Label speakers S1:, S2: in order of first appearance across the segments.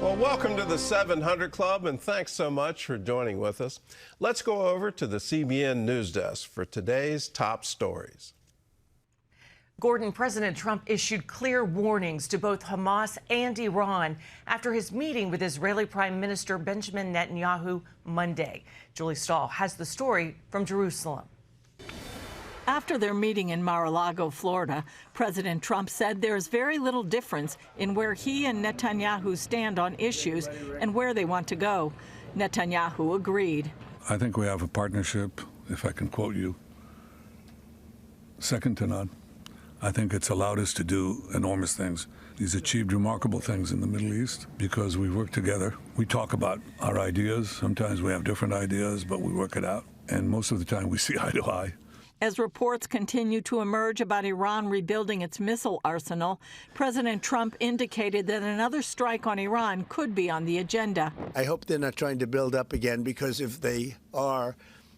S1: Well, welcome to the 700 Club, and thanks so much for joining with us. Let's go over to the CBN News Desk for today's top stories.
S2: Gordon, President Trump issued clear warnings to both Hamas and Iran after his meeting with Israeli Prime Minister Benjamin Netanyahu Monday. Julie Stahl has the story from Jerusalem.
S3: After their meeting in Mar-a-Lago, Florida, President Trump said there is very little difference in where he and Netanyahu stand on issues and where they want to go. Netanyahu agreed.
S4: I think we have a partnership, if I can quote you, second to none. I think it's allowed us to do enormous things. He's achieved remarkable things in the Middle East because we work together. We talk about our ideas. Sometimes we have different ideas, but we work it out. And most of the time we see eye to eye.
S3: As reports continue to emerge about Iran rebuilding its missile arsenal, President Trump indicated that another strike on Iran could be on the agenda.
S5: I hope they're not trying to build up again, because if they are,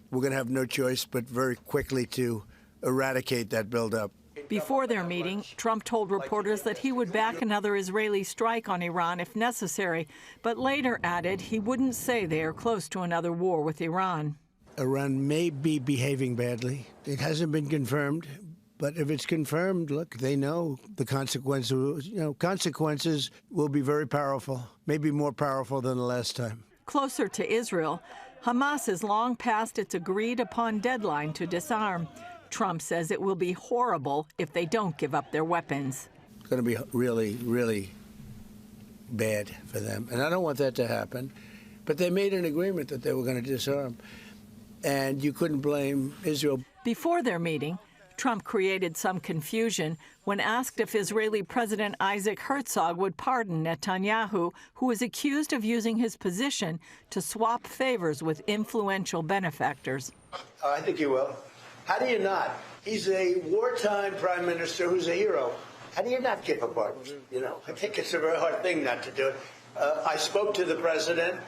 S5: we're going to have no choice but very quickly to eradicate that buildup.
S3: Before their meeting, Trump told reporters that he would back another Israeli strike on Iran if necessary, but later added he wouldn't say they are close to another war with Iran.
S5: Iran may be behaving badly. It hasn't been confirmed, but if it's confirmed, look, they know the consequences. Consequences will be very powerful, maybe more powerful than the last time.
S3: Closer to Israel, Hamas has long passed its agreed-upon deadline to disarm. Trump says it will be horrible if they don't give up their weapons.
S5: It's going to be really, really bad for them, and I don't want that to happen. But they made an agreement that they were going to disarm. And you couldn't blame Israel.
S3: Before their meeting, Trump created some confusion when asked if Israeli President Isaac Herzog would pardon Netanyahu, who is accused of using his position to swap favors with influential benefactors.
S5: I think he will. How do you not? He's a wartime prime minister who's a hero. How do you not give a pardon? I think it's a very hard thing not to do it. I spoke to the president,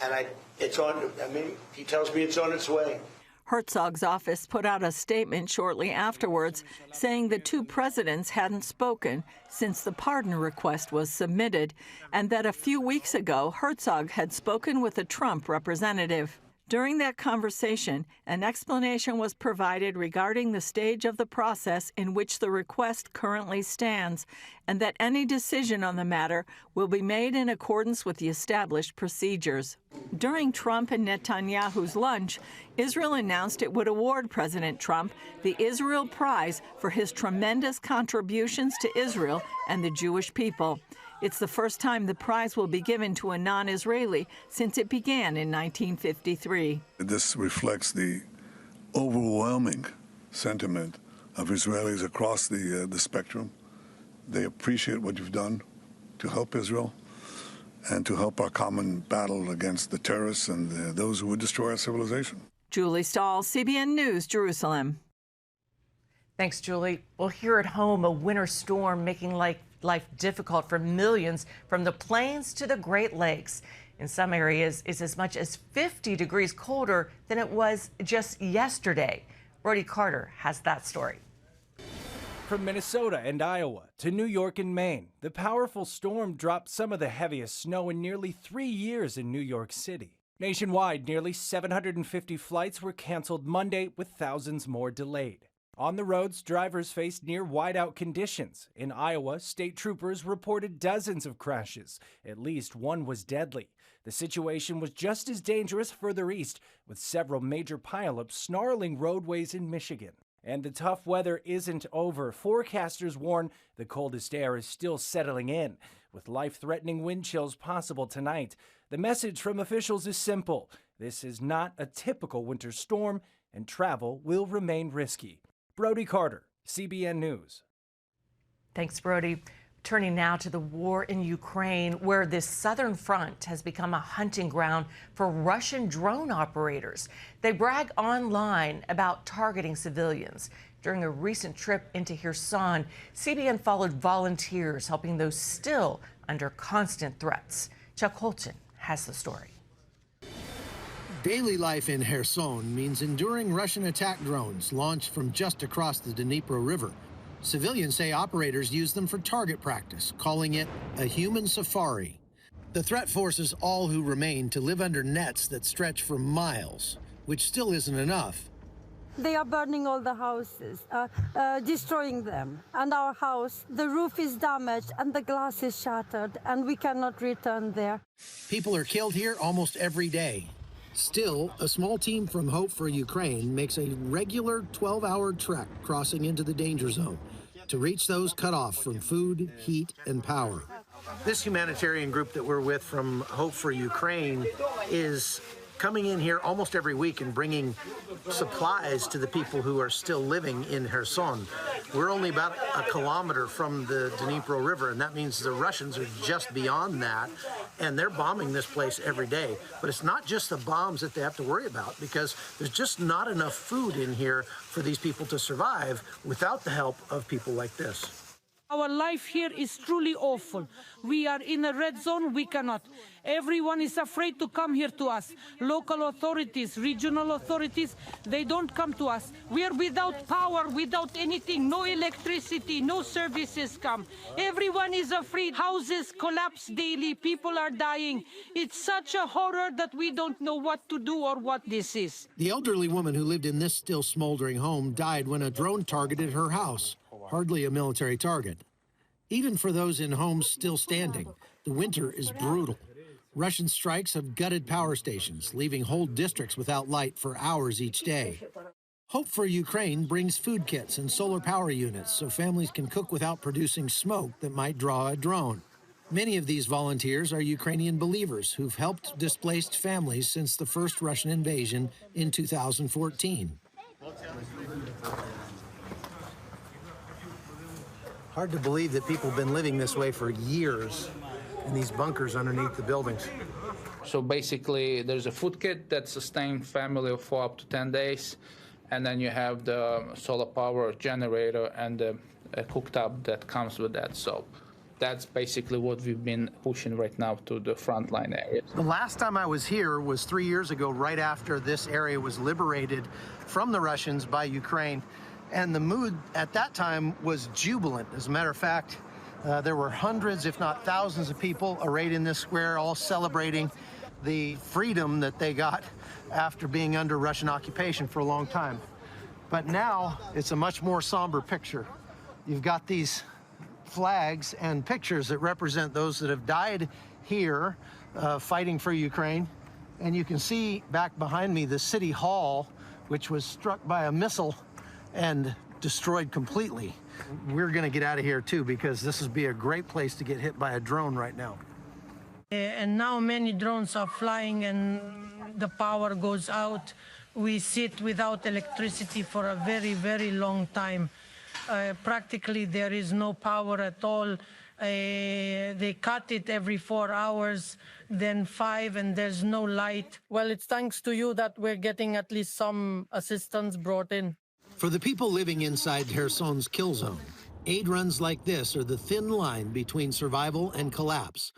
S5: and he tells me it's on its way.
S3: Herzog's office put out a statement shortly afterwards saying the two presidents hadn't spoken since the pardon request was submitted, and that a few weeks ago Herzog had spoken with a Trump representative. During that conversation, an explanation was provided regarding the stage of the process in which the request currently stands, and that any decision on the matter will be made in accordance with the established procedures. During Trump and Netanyahu's lunch, Israel announced it would award President Trump the Israel Prize for his tremendous contributions to Israel and the Jewish people. It's the first time the prize will be given to a non-Israeli since it began in 1953.
S4: This reflects the overwhelming sentiment of Israelis across the spectrum. They appreciate what you've done to help Israel and to help our common battle against the terrorists and those who would destroy our civilization.
S3: Julie Stahl, CBN News, Jerusalem.
S2: Thanks, Julie. Well, here at home, a winter storm making life difficult for millions from the plains to the Great Lakes. In some areas, it's as much as 50 degrees colder than it was just yesterday. Brody Carter has that story.
S6: From Minnesota and Iowa to New York and Maine, the powerful storm dropped some of the heaviest snow in nearly 3 years in New York City. Nationwide, nearly 750 flights were canceled Monday, with thousands more delayed. On the roads, drivers faced near whiteout conditions. In Iowa, state troopers reported dozens of crashes. At least one was deadly. The situation was just as dangerous further east, with several major pileups snarling roadways in Michigan. And the tough weather isn't over. Forecasters warn the coldest air is still settling in, with life-threatening wind chills possible tonight. The message from officials is simple. This is not a typical winter storm, and travel will remain risky. Brody Carter, CBN News.
S2: Thanks, Brody. Turning now to the war in Ukraine, where this southern front has become a hunting ground for Russian drone operators. They brag online about targeting civilians. During a recent trip into Kherson, CBN followed volunteers helping those still under constant threats. Chuck Holton has the story.
S7: Daily life in Kherson means enduring Russian attack drones launched from just across the Dnipro River. Civilians say operators use them for target practice, calling it a human safari. The threat forces all who remain to live under nets that stretch for miles, which still isn't enough.
S8: They are burning all the houses, destroying them. And our house, the roof is damaged and the glass is shattered, and we cannot return there.
S7: People are killed here almost every day. Still, a small team from Hope for Ukraine makes a regular 12-hour trek crossing into the danger zone to reach those cut off from food, heat, and power.
S9: This humanitarian group that we're with from Hope for Ukraine is coming in here almost every week and bringing supplies to the people who are still living in Kherson. We're only about a kilometer from the Dnipro River, and that means the Russians are just beyond that, and they're bombing this place every day. But it's not just the bombs that they have to worry about, because there's just not enough food in here for these people to survive without the help of people like this.
S10: Our life here is truly awful. We are in a red zone. We cannot. Everyone is afraid to come here to us. Local authorities, regional authorities, they don't come to us. We are without power, without anything, no electricity, no services come. Everyone is afraid. Houses collapse daily. People are dying. It's such a horror that we don't know what to do or what this is.
S7: The elderly woman who lived in this still smoldering home died when a drone targeted her house. Hardly a military target. Even for those in homes still standing, the winter is brutal. Russian strikes have gutted power stations, leaving whole districts without light for hours each day. Hope for Ukraine brings food kits and solar power units so families can cook without producing smoke that might draw a drone. Many of these volunteers are Ukrainian believers who've helped displaced families since the first Russian invasion in 2014.
S9: Hard to believe that people have been living this way for years in these bunkers underneath the buildings.
S11: So basically, there's a food kit that sustains family for up to 10 days, and then you have the solar power generator and the cooktop that comes with that. So that's basically what we've been pushing right now to the frontline areas.
S9: The last time I was here was 3 years ago, right after this area was liberated from the Russians by Ukraine. And the mood at that time was jubilant. As a matter of fact, there were hundreds, if not thousands of people arrayed in this square, all celebrating the freedom that they got after being under Russian occupation for a long time. But now it's a much more somber picture. You've got these flags and pictures that represent those that have died here fighting for Ukraine. And you can see back behind me the city hall, which was struck by a missile and destroyed completely. We're going to get out of here too, because this would be a great place to get hit by a drone right now.
S10: And now many drones are flying and the power goes out. We sit without electricity for a very, very long time. Practically there is no power at all. They cut it every 4 hours, then 5, and there's no light. Well, it's thanks to you that we're getting at least some assistance brought in.
S7: For the people living inside Kherson's kill zone, aid runs like this are the thin line between survival and collapse.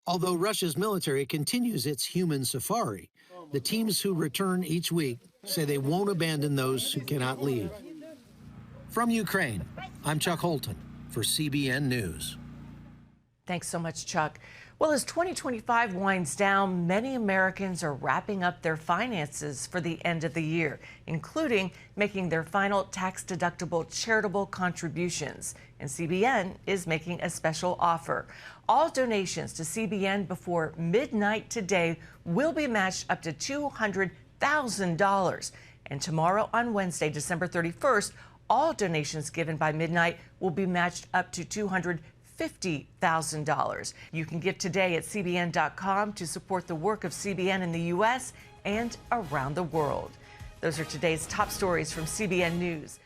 S7: Although Russia's military continues its human safari, the teams who return each week say they won't abandon those who cannot leave. From Ukraine, I'm Chuck Holton for CBN News.
S2: Thanks so much, Chuck. Well, as 2025 winds down, many Americans are wrapping up their finances for the end of the year, including making their final tax-deductible charitable contributions. And CBN is making a special offer. All donations to CBN before midnight today will be matched up to $200,000. And tomorrow on Wednesday, December 31st, all donations given by midnight will be matched up to $250,000. You can give today at cbn.com to support the work of CBN in the U.S. and around the world. Those are today's top stories from CBN News.